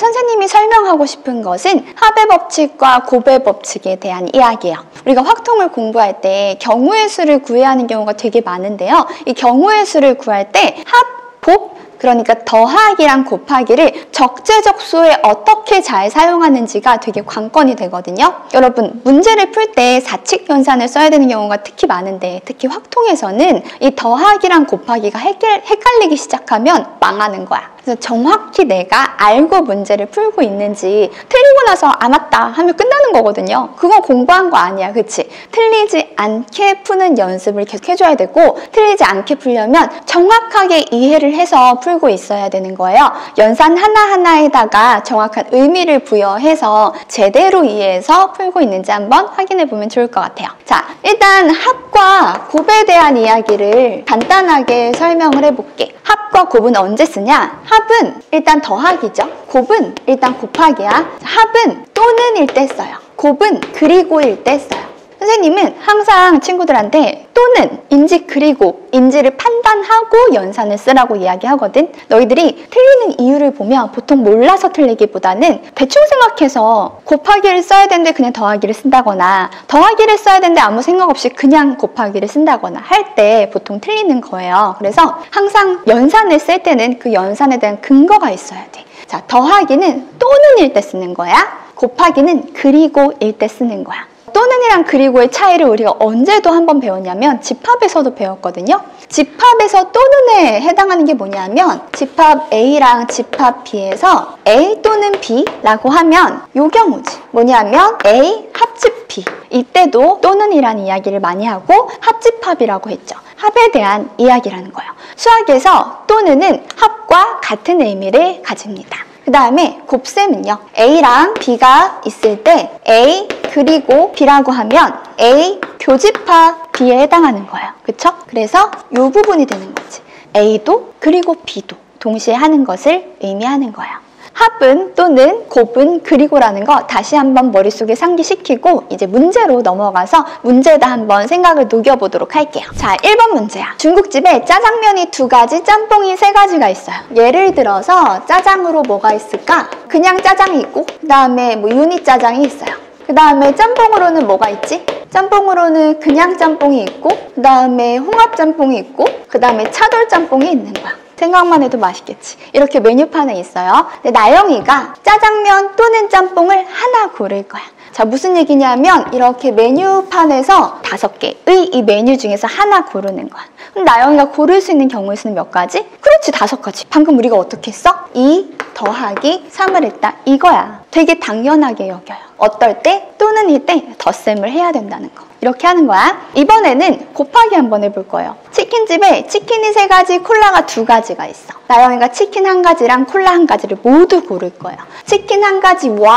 선생님이 설명하고 싶은 것은 합의 법칙과 곱의 법칙에 대한 이야기예요. 우리가 확통을 공부할 때 경우의 수를 구해야 하는 경우가 되게 많은데요. 이 경우의 수를 구할 때 합, 곱, 그러니까 더하기랑 곱하기를 적재적소에 어떻게 잘 사용하는지가 되게 관건이 되거든요. 여러분, 문제를 풀 때 사칙연산을 써야 되는 경우가 특히 많은데, 특히 확통에서는 이 더하기랑 곱하기가 헷갈리기 시작하면 망하는 거야. 그래서 정확히 내가 알고 문제를 풀고 있는지, 틀리고 나서 아 맞다 하면 끝나는 거거든요. 그건 공부한 거 아니야, 그치? 틀리지 않게 푸는 연습을 계속 해줘야 되고, 틀리지 않게 풀려면 정확하게 이해를 해서 풀고 있어야 되는 거예요. 연산 하나하나에다가 정확한 의미를 부여해서 제대로 이해해서 풀고 있는지 한번 확인해 보면 좋을 것 같아요. 자, 일단 합과 곱에 대한 이야기를 간단하게 설명을 해볼게. 합과 곱은 언제 쓰냐? 합은 일단 더하기죠. 곱은 일단 곱하기야. 합은 또는일 때 써요. 곱은 그리고일 때 써요. 선생님은 항상 친구들한테 또는 인지 그리고 인지를 판단하고 연산을 쓰라고 이야기하거든. 너희들이 틀리는 이유를 보면 보통 몰라서 틀리기보다는 대충 생각해서 곱하기를 써야 되는데 그냥 더하기를 쓴다거나, 더하기를 써야 되는데 아무 생각 없이 그냥 곱하기를 쓴다거나 할 때 보통 틀리는 거예요. 그래서 항상 연산을 쓸 때는 그 연산에 대한 근거가 있어야 돼. 자, 더하기는 또는일 때 쓰는 거야. 곱하기는 그리고일 때 쓰는 거야. 또는이랑 그리고의 차이를 우리가 언제도 한번 배웠냐면 집합에서도 배웠거든요. 집합에서 또는에 해당하는 게 뭐냐면 집합 A랑 집합 B에서 A 또는 B라고 하면 요 경우지. 뭐냐면 A 합집 B. 이때도 또는이라는 이야기를 많이 하고 합집합이라고 했죠. 합에 대한 이야기라는 거예요. 수학에서 또는은 합과 같은 의미를 가집니다. 그 다음에 곱셈은요. A랑 B가 있을 때 A 그리고 B라고 하면 A 교집합 B에 해당하는 거예요. 그쵸? 그래서 이 부분이 되는 거지. A도 그리고 B도 동시에 하는 것을 의미하는 거예요. 합은 또는 곱은 그리고라는 거 다시 한번 머릿속에 상기시키고 이제 문제로 넘어가서 문제에다 한번 생각을 녹여보도록 할게요. 자, 1번 문제야. 중국집에 짜장면이 2가지, 짬뽕이 3가지가 있어요. 예를 들어서 짜장으로 뭐가 있을까? 그냥 짜장이 있고 그 다음에 뭐 유니 짜장이 있어요. 그 다음에 짬뽕으로는 뭐가 있지? 짬뽕으로는 그냥 짬뽕이 있고 그 다음에 홍합 짬뽕이 있고 그 다음에 차돌 짬뽕이 있는 거야. 생각만 해도 맛있겠지. 이렇게 메뉴판에 있어요. 근데 나영이가 짜장면 또는 짬뽕을 하나 고를 거야. 자, 무슨 얘기냐면 이렇게 메뉴판에서 5개의 이 메뉴 중에서 하나 고르는 거야. 그럼 나영이가 고를 수 있는 경우의 수는 몇 가지? 그렇지, 5가지. 방금 우리가 어떻게 했어? 2 더하기 3을 했다. 이거야. 되게 당연하게 여겨요. 어떨 때? 또는일 때 덧셈을 해야 된다는 거. 이렇게 하는 거야. 이번에는 곱하기 한번 해볼 거예요. 치킨집에 치킨이 3가지, 콜라가 2가지가 있어. 나영이가 치킨 1가지랑 콜라 1가지를 모두 고를 거예요. 치킨 1가지와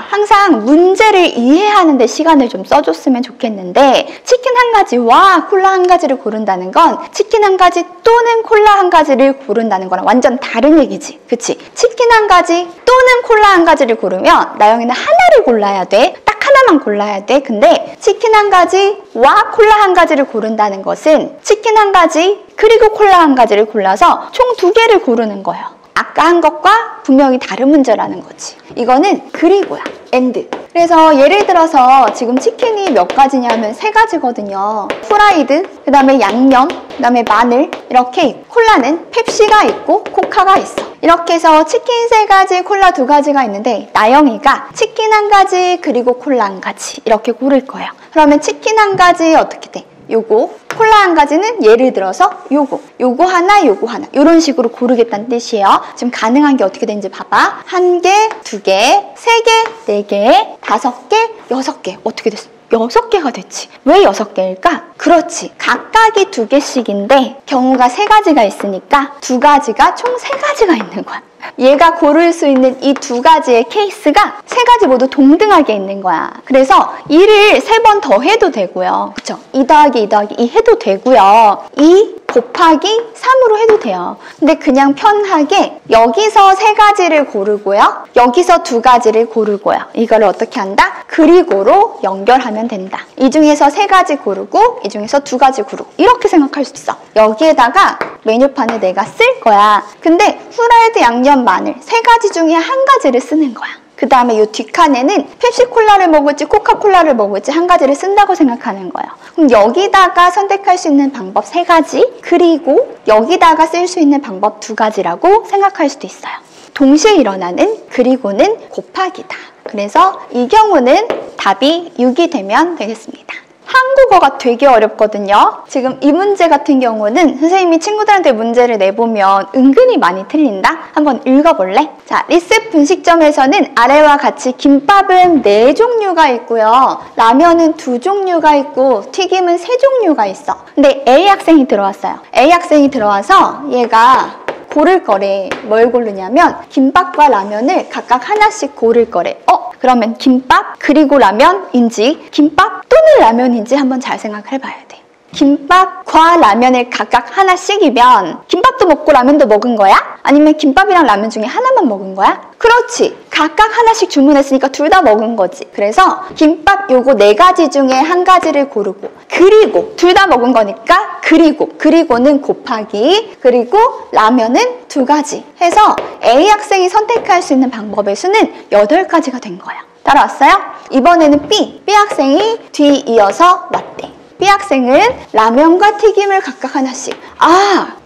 항상 문제를 이해하는 데 시간을 좀 써줬으면 좋겠는데 치킨 1가지와 콜라 1가지를 고른다는 건 치킨 1가지 또는 콜라 1가지를 고른다는 거랑 완전 다른 얘기지. 그치? 치킨 1가지 또는 콜라 1가지를 고르면 나영이는 하나를 골라야 돼. 딱 하나만 골라야 돼. 근데 치킨 1가지와 콜라 1가지를 고른다는 것은 치킨 1가지 그리고 콜라 1가지를 골라서 총 2개를 고르는 거예요. 아까 한 것과 분명히 다른 문제라는 거지. 이거는 그리고야. and. 그래서 예를 들어서 지금 치킨이 몇 가지냐면 3가지거든요. 프라이드, 그 다음에 양념, 그 다음에 마늘 이렇게 있고 콜라는 펩시가 있고 코카가 있어. 이렇게 해서 치킨 3가지, 콜라 2가지가 있는데 나영이가 치킨 1가지 그리고 콜라 1가지 이렇게 고를 거예요. 그러면 치킨 1가지 어떻게 돼? 요거, 콜라 1가지는 예를 들어서 요거 하나 이런 식으로 고르겠다는 뜻이에요. 지금 가능한 게 어떻게 되는지 봐봐. 1개, 2개, 3개, 4개, 5개, 6개. 어떻게 됐어? 6개가 됐지. 왜 6개일까? 그렇지. 각각이 2개씩인데 경우가 3가지가 있으니까 2가지가 총 3가지가 있는 거야. 얘가 고를 수 있는 이 2가지의 케이스가 3가지 모두 동등하게 있는 거야. 그래서 2를 3번 더 해도 되고요. 그쵸? 2 더하기 2 더하기 2 해도 되고요. 2 곱하기 3으로 해도 돼요. 근데 그냥 편하게 여기서 3가지를 고르고요. 여기서 2가지를 고르고요. 이거를 어떻게 한다? 그리고로 연결하면 된다. 이 중에서 3가지 고르고 이 중에서 2가지 고르고 이렇게 생각할 수 있어. 여기에다가 메뉴판을 내가 쓸 거야. 근데 후라이드 양념 마늘 3가지 중에 1가지를 쓰는 거야. 그 다음에 이 뒷칸에는 펩시콜라를 먹을지 코카콜라를 먹을지 1가지를 쓴다고 생각하는 거예요. 그럼 여기다가 선택할 수 있는 방법 3가지, 그리고 여기다가 쓸 수 있는 방법 2가지라고 생각할 수도 있어요. 동시에 일어나는 그리고는 곱하기다. 그래서 이 경우는 답이 6이 되면 되겠습니다. 한국어가 되게 어렵거든요. 지금 이 문제 같은 경우는 선생님이 친구들한테 문제를 내보면 은근히 많이 틀린다? 한번 읽어볼래? 자, 리스 분식점에서는 아래와 같이 김밥은 4종류가 있고요. 라면은 2종류가 있고 튀김은 3종류가 있어. 근데 A 학생이 들어왔어요. A 학생이 들어와서 얘가 고를 거래. 뭘 고르냐면 김밥과 라면을 각각 하나씩 고를 거래. 그러면 김밥 그리고 라면인지 김밥 또는 라면인지 한번 잘 생각해 봐야 돼. 김밥과 라면을 각각 하나씩이면 김밥도 먹고 라면도 먹은 거야? 아니면 김밥이랑 라면 중에 하나만 먹은 거야? 그렇지. 각각 하나씩 주문했으니까 둘 다 먹은 거지. 그래서 김밥 요거 4가지 중에 1가지를 고르고 그리고 둘 다 먹은 거니까 그리고는 곱하기 그리고 라면은 2가지 해서 A 학생이 선택할 수 있는 방법의 수는 8가지가 된 거야. 따라왔어요? 이번에는 B 학생이 뒤이어서 왔대. B 학생은 라면과 튀김을 각각 하나씩.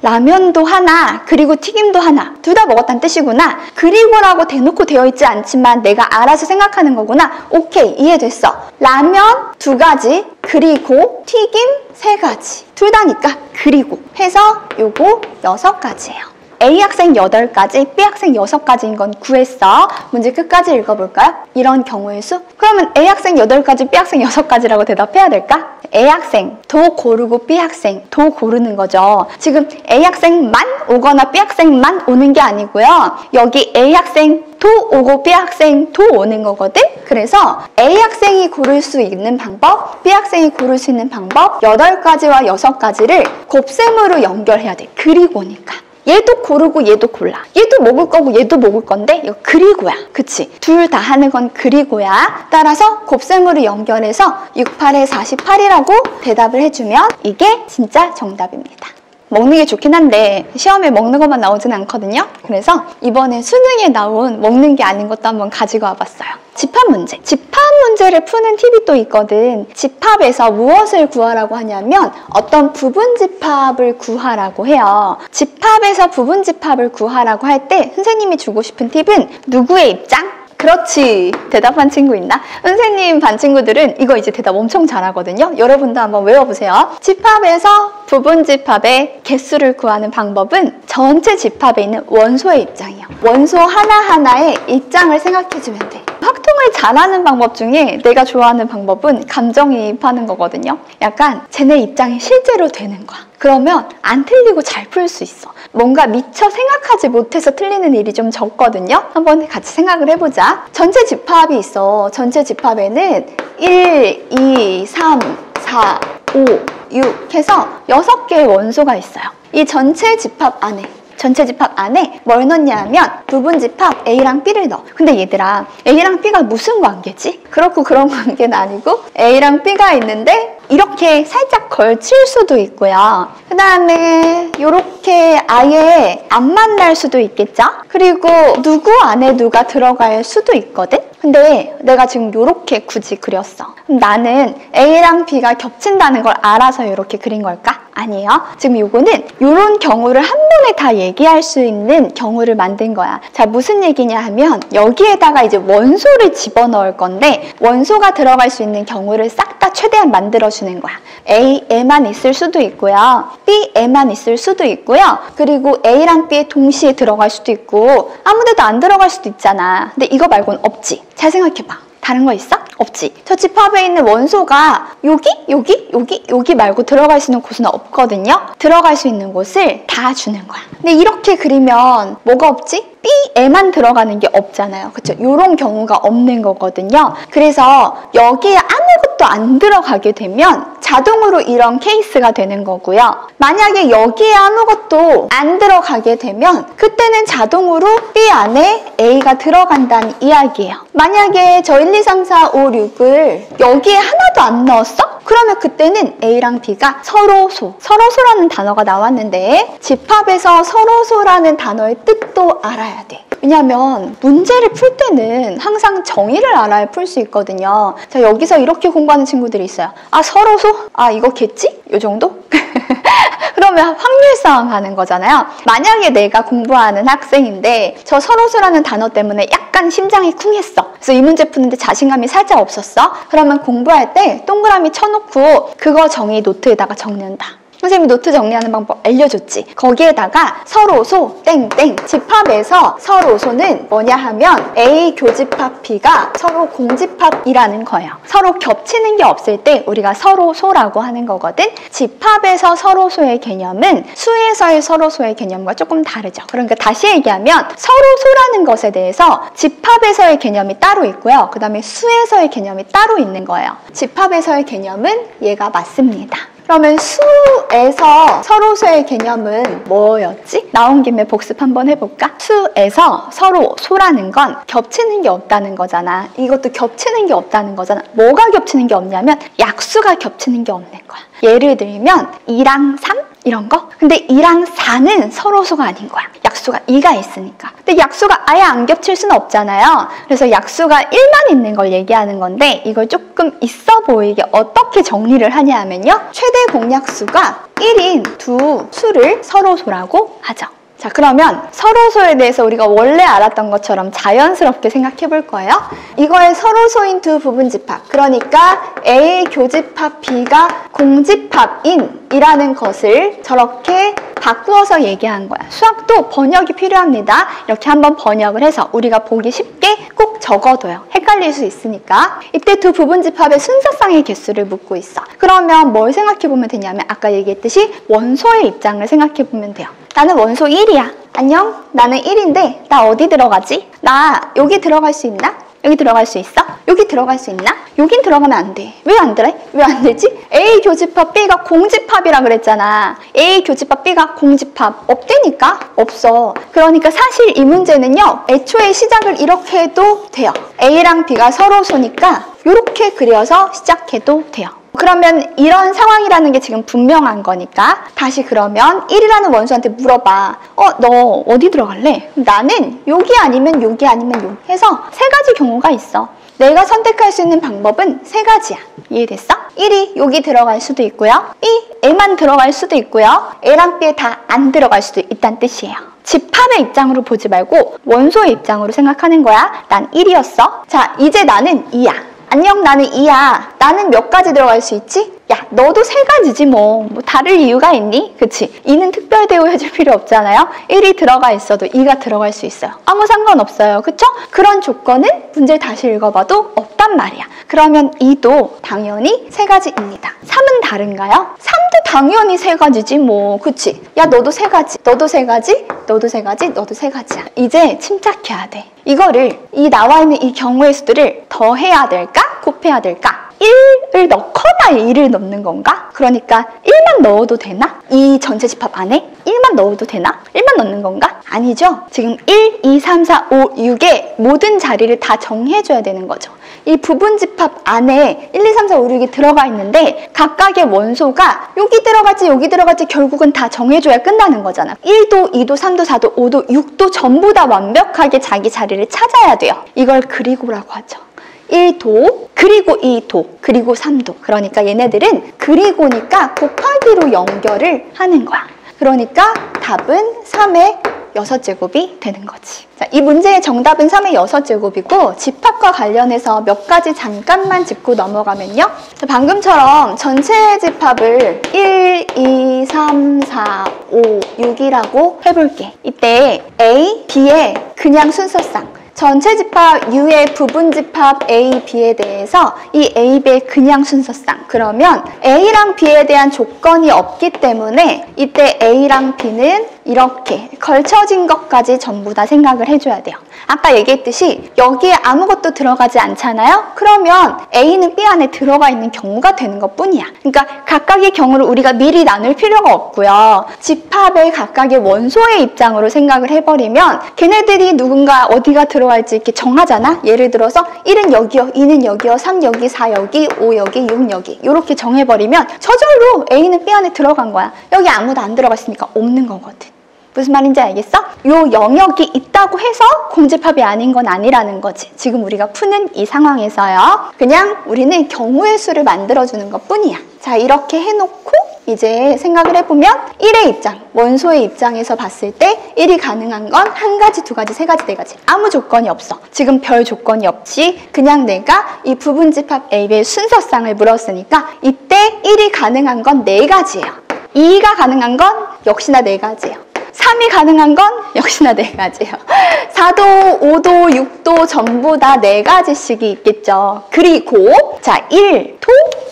라면도 하나 그리고 튀김도 하나 둘 다 먹었다는 뜻이구나. 그리고라고 대놓고 되어 있지 않지만 내가 알아서 생각하는 거구나. 오케이, 이해됐어. 라면 2가지 그리고 튀김 3가지 둘 다니까 그리고 해서 요거 6가지예요. A 학생 8가지, B 학생 6가지인 건 구했어. 문제 끝까지 읽어볼까요? 이런 경우의 수? 그러면 A 학생 8가지, B 학생 6가지라고 대답해야 될까? A 학생 도 고르고 B 학생 도 고르는 거죠. 지금 A 학생만 오거나 B 학생만 오는 게 아니고요. 여기 A 학생 도 오고 B 학생 도 오는 거거든? 그래서 A 학생이 고를 수 있는 방법, B 학생이 고를 수 있는 방법 8가지와 6가지를 곱셈으로 연결해야 돼. 그리고니까. 얘도 고르고 얘도 골라. 얘도 먹을 거고 얘도 먹을 건데 이거 그리고야. 그치? 둘 다 하는 건 그리고야. 따라서 곱셈으로 연결해서 6, 8에 48이라고 대답을 해주면 이게 진짜 정답입니다. 먹는 게 좋긴 한데 시험에 먹는 것만 나오진 않거든요. 그래서 이번에 수능에 나온 먹는 게 아닌 것도 한번 가지고 와봤어요. 집합 문제. 집합 문제를 푸는 팁이 또 있거든. 집합에서 무엇을 구하라고 하냐면 어떤 부분집합을 구하라고 해요. 집합에서 부분집합을 구하라고 할 때 선생님이 주고 싶은 팁은 누구의 입장? 그렇지. 대답한 친구 있나? 선생님 반 친구들은 이거 이제 대답 엄청 잘하거든요. 여러분도 한번 외워보세요. 집합에서 부분집합의 개수를 구하는 방법은 전체 집합에 있는 원소의 입장이에요. 원소 하나하나의 입장을 생각해주면 돼. 확통을 잘하는 방법 중에 내가 좋아하는 방법은 감정이입하는 거거든요. 약간 쟤네 입장이 실제로 되는 거야. 그러면 안 틀리고 잘 풀 수 있어. 뭔가 미처 생각하지 못해서 틀리는 일이 좀 적거든요. 한번 같이 생각을 해보자. 전체 집합이 있어. 전체 집합에는 1, 2, 3, 4, 5, 6 해서 6개의 원소가 있어요. 이 전체 집합 안에 뭘 넣냐 하면 부분집합 A랑 B를 넣어. 근데 얘들아, A랑 B가 무슨 관계지? 그렇고 그런 관계는 아니고 A랑 B가 있는데 이렇게 살짝 걸칠 수도 있고요. 그 다음에 이렇게 아예 안 만날 수도 있겠죠? 그리고 누구 안에 누가 들어갈 수도 있거든? 근데 내가 지금 이렇게 굳이 그렸어. 그럼 나는 A랑 B가 겹친다는 걸 알아서 이렇게 그린 걸까? 아니에요. 지금 요거는 이런 경우를 한 번에 다 얘기할 수 있는 경우를 만든 거야. 자, 무슨 얘기냐 하면 여기에다가 이제 원소를 집어넣을 건데 원소가 들어갈 수 있는 경우를 싹 다 최대한 만들어주는 거야. A에만 있을 수도 있고요. B에만 있을 수도 있고요. 그리고 A랑 B에 동시에 들어갈 수도 있고 아무 데도 안 들어갈 수도 있잖아. 근데 이거 말고는 없지. 잘 생각해봐. 다른 거 있어? 없지. 저 집합에 있는 원소가 여기 말고 들어갈 수 있는 곳은 없거든요. 들어갈 수 있는 곳을 다 주는 거야. 근데 이렇게 그리면 뭐가 없지? B에만 들어가는 게 없잖아요. 그쵸? 이런 경우가 없는 거거든요. 그래서 여기에 아무것도 안 들어가게 되면 자동으로 이런 케이스가 되는 거고요. 만약에 여기에 아무것도 안 들어가게 되면 그때는 자동으로 B 안에 A가 들어간다는 이야기예요. 만약에 저 1, 2, 3, 4, 5, 6을 여기에 하나도 안 넣었어? 그러면 그때는 A랑 B가 서로소. 서로소라는 단어가 나왔는데 집합에서 서로소라는 단어의 뜻도 알아야 돼. 왜냐하면 문제를 풀 때는 항상 정의를 알아야 풀 수 있거든요. 자, 여기서 이렇게 공부하는 친구들이 있어요. 아, 서로소? 아, 이거겠지? 요 정도? 그러면 확률 싸움 하는 거잖아요. 만약에 내가 공부하는 학생인데 저 서로소라는 단어 때문에 약간 심장이 쿵했어. 그래서 이 문제 푸는데 자신감이 살짝 없었어. 그러면 공부할 때 동그라미 쳐놓고 그거 정의 노트에다가 적는다. 선생님이 노트 정리하는 방법 알려줬지. 거기에다가 서로소 땡땡 집합에서 서로소는 뭐냐 하면 A 교집합 B가 서로 공집합이라는 거예요. 서로 겹치는 게 없을 때 우리가 서로소라고 하는 거거든. 집합에서 서로소의 개념은 수에서의 서로소의 개념과 조금 다르죠. 그러니까 다시 얘기하면 서로소라는 것에 대해서 집합에서의 개념이 따로 있고요. 그 다음에 수에서의 개념이 따로 있는 거예요. 집합에서의 개념은 얘가 맞습니다. 그러면 수에서 서로소의 개념은 뭐였지? 나온 김에 복습 한번 해볼까? 수에서 서로소라는 건 겹치는 게 없다는 거잖아. 이것도 겹치는 게 없다는 거잖아. 뭐가 겹치는 게 없냐면 약수가 겹치는 게 없는 거야. 예를 들면 2랑 3? 이런 거? 근데 2랑 4는 서로소가 아닌 거야. 약수가 2가 있으니까. 근데 약수가 아예 안 겹칠 수는 없잖아요. 그래서 약수가 1만 있는 걸 얘기하는 건데 이걸 조금 있어 보이게 어떻게 정리를 하냐 하면요. 최대 공약수가 1인 두 수를 서로소라고 하죠. 자, 그러면 서로소에 대해서 우리가 원래 알았던 것처럼 자연스럽게 생각해 볼 거예요. 이거의 서로소인 두 부분집합, 그러니까 A 교집합 B가 공집합인 이라는 것을 저렇게 바꾸어서 얘기한 거야. 수학도 번역이 필요합니다. 이렇게 한번 번역을 해서 우리가 보기 쉽게 꼭 적어둬요. 헷갈릴 수 있으니까. 이때 두 부분집합의 순서상의 개수를 묻고 있어. 그러면 뭘 생각해 보면 되냐면 아까 얘기했듯이 원소의 입장을 생각해 보면 돼요. 나는 원소 1이야. 안녕? 나는 1인데 나 어디 들어가지? 나 여기 들어갈 수 있나? 여기 들어갈 수 있어? 여기 들어갈 수 있나? 여긴 들어가면 안 돼. 왜 안 돼? 왜 안 되지? A 교집합 B가 공집합이라 그랬잖아. A 교집합 B가 공집합 없대니까? 없어. 그러니까 사실 이 문제는요. 애초에 시작을 이렇게 해도 돼요. A랑 B가 서로소니까 이렇게 그려서 시작해도 돼요. 그러면 이런 상황이라는 게 지금 분명한 거니까 다시 그러면 1이라는 원수한테 물어봐. 너 어디 들어갈래? 나는 여기 아니면 여기 아니면 여기 해서 세 가지 경우가 있어. 내가 선택할 수 있는 방법은 세 가지야. 이해됐어? 1이 여기 들어갈 수도 있고요. A만 들어갈 수도 있고요. A랑 B에 다 안 들어갈 수도 있다는 뜻이에요. 집합의 입장으로 보지 말고 원소의 입장으로 생각하는 거야. 난 1이었어. 자, 이제 나는 2야. 안녕, 나는 2야. 나는 몇 가지 들어갈 수 있지? 야, 너도 세 가지지 뭐 다를 이유가 있니? 그치? 2는 특별 대우해줄 필요 없잖아요. 1이 들어가 있어도 2가 들어갈 수 있어요. 아무 상관없어요. 그쵸? 그런 조건은 문제를 다시 읽어봐도 없단 말이야. 그러면 2도 당연히 세 가지입니다. 3은 다른가요? 3도 당연히 세 가지지 뭐. 그치? 야, 너도 세 가지, 너도 세 가지, 너도 세 가지, 너도 세 가지야. 이제 침착해야 돼. 이거를 이 나와 있는 이 경우의 수들을 더해야 될까? 곱해야 될까? 1을 넣거나 2를 넣는 건가? 그러니까 1만 넣어도 되나? 이 전체 집합 안에 1만 넣어도 되나? 1만 넣는 건가? 아니죠. 지금 1, 2, 3, 4, 5, 6의 모든 자리를 다 정해줘야 되는 거죠. 이 부분 집합 안에 1, 2, 3, 4, 5, 6이 들어가 있는데 각각의 원소가 여기 들어갈지 결국은 다 정해줘야 끝나는 거잖아. 1도, 2도, 3도, 4도, 5도, 6도 전부 다 완벽하게 자기 자리를 찾아야 돼요. 이걸 그리고라고 하죠. 1도, 그리고 2도, 그리고 3도. 그러니까 얘네들은 그리고니까 곱하기로 연결을 하는 거야. 그러니까 답은 3의 6제곱이 되는 거지. 자, 이 문제의 정답은 3의 6제곱이고 집합과 관련해서 몇 가지 잠깐만 짚고 넘어가면요. 자, 방금처럼 전체 집합을 1, 2, 3, 4, 5, 6이라고 해볼게. 이때 A, B의 그냥 순서상 전체 집합 U의 부분 집합 A, B에 대해서 이 A, B의 그냥 순서상, 그러면 A랑 B에 대한 조건이 없기 때문에 이때 A랑 B는 이렇게 걸쳐진 것까지 전부 다 생각을 해줘야 돼요. 아까 얘기했듯이 여기에 아무것도 들어가지 않잖아요? 그러면 A는 B 안에 들어가 있는 경우가 되는 것뿐이야. 그러니까 각각의 경우를 우리가 미리 나눌 필요가 없고요. 집합의 각각의 원소의 입장으로 생각을 해버리면 걔네들이 누군가 어디가 들어갈지 이렇게 정하잖아? 예를 들어서 1은 여기요, 2는 여기요, 3 여기, 4 여기, 5 여기, 6 여기 이렇게 정해버리면 저절로 A는 B 안에 들어간 거야. 여기 아무도 안 들어갔으니까 없는 거거든. 무슨 말인지 알겠어? 요 영역이 있다고 해서 공집합이 아닌 건 아니라는 거지. 지금 우리가 푸는 이 상황에서요. 그냥 우리는 경우의 수를 만들어주는 것뿐이야. 자, 이렇게 해놓고 이제 생각을 해보면 1의 입장, 원소의 입장에서 봤을 때 1이 가능한 건 한 가지, 두 가지, 세 가지, 네 가지. 아무 조건이 없어. 지금 별 조건이 없지. 그냥 내가 이 부분집합 A의 순서상을 물었으니까 이때 1이 가능한 건 네 가지예요. 2가 가능한 건 역시나 네 가지예요. 3이 가능한 건 역시나 네 가지예요. 4도, 5도, 6도 전부 다 네 가지씩이 있겠죠. 그리고 자, 1도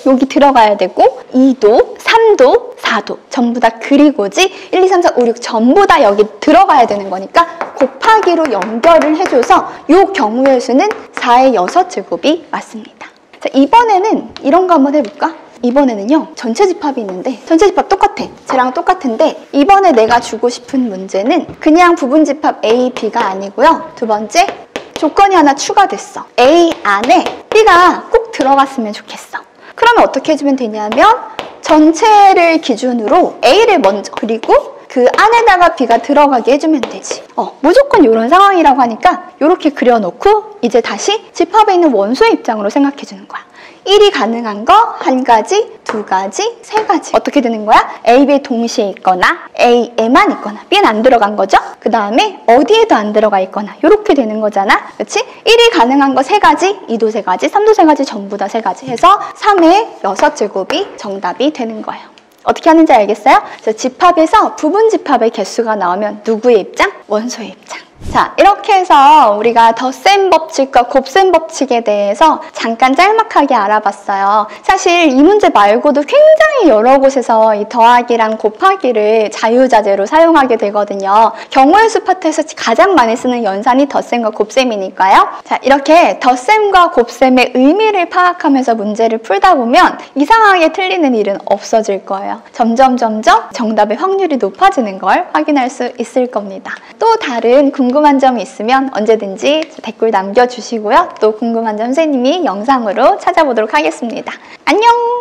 여기 들어가야 되고 2도, 3도, 4도 전부 다 그리고지 1, 2, 3, 4, 5, 6 전부 다 여기 들어가야 되는 거니까 곱하기로 연결을 해줘서 이 경우의 수는 4의 6제곱이 맞습니다. 자, 이번에는 이런 거 한번 해볼까? 이번에는요, 전체 집합이 있는데 전체 집합 똑같아. 쟤랑 똑같은데 이번에 내가 주고 싶은 문제는 그냥 부분 집합 A, B가 아니고요. 두 번째, 조건이 하나 추가됐어. A 안에 B가 꼭 들어갔으면 좋겠어. 그러면 어떻게 해주면 되냐면 전체를 기준으로 A를 먼저 그리고 그 안에다가 B가 들어가게 해주면 되지. 무조건 이런 상황이라고 하니까 이렇게 그려놓고 이제 다시 집합에 있는 원소의 입장으로 생각해주는 거야. 1이 가능한 거 한 가지, 두 가지, 세 가지. 어떻게 되는 거야? A, B 동시에 있거나 A에만 있거나 B는 안 들어간 거죠? 그 다음에 어디에도 안 들어가 있거나 이렇게 되는 거잖아. 그렇지? 1이 가능한 거 세 가지, 2도 세 가지, 3도 세 가지 전부 다 세 가지 해서 3의 6제곱이 정답이 되는 거예요. 어떻게 하는지 알겠어요? 그래서 집합에서 부분 집합의 개수가 나오면 누구의 입장? 원소의 입장. 자, 이렇게 해서 우리가 덧셈 법칙과 곱셈 법칙에 대해서 잠깐 짤막하게 알아봤어요. 사실 이 문제 말고도 굉장히 여러 곳에서 이 더하기랑 곱하기를 자유자재로 사용하게 되거든요. 경우의 수 파트에서 가장 많이 쓰는 연산이 덧셈과 곱셈이니까요. 자, 이렇게 덧셈과 곱셈의 의미를 파악하면서 문제를 풀다 보면 이상하게 틀리는 일은 없어질 거예요. 점점 정답의 확률이 높아지는 걸 확인할 수 있을 겁니다. 또 다른 궁금한 점이 있으면 언제든지 댓글 남겨주시고요. 또 궁금한 점 선생님이 영상으로 찾아보도록 하겠습니다. 안녕!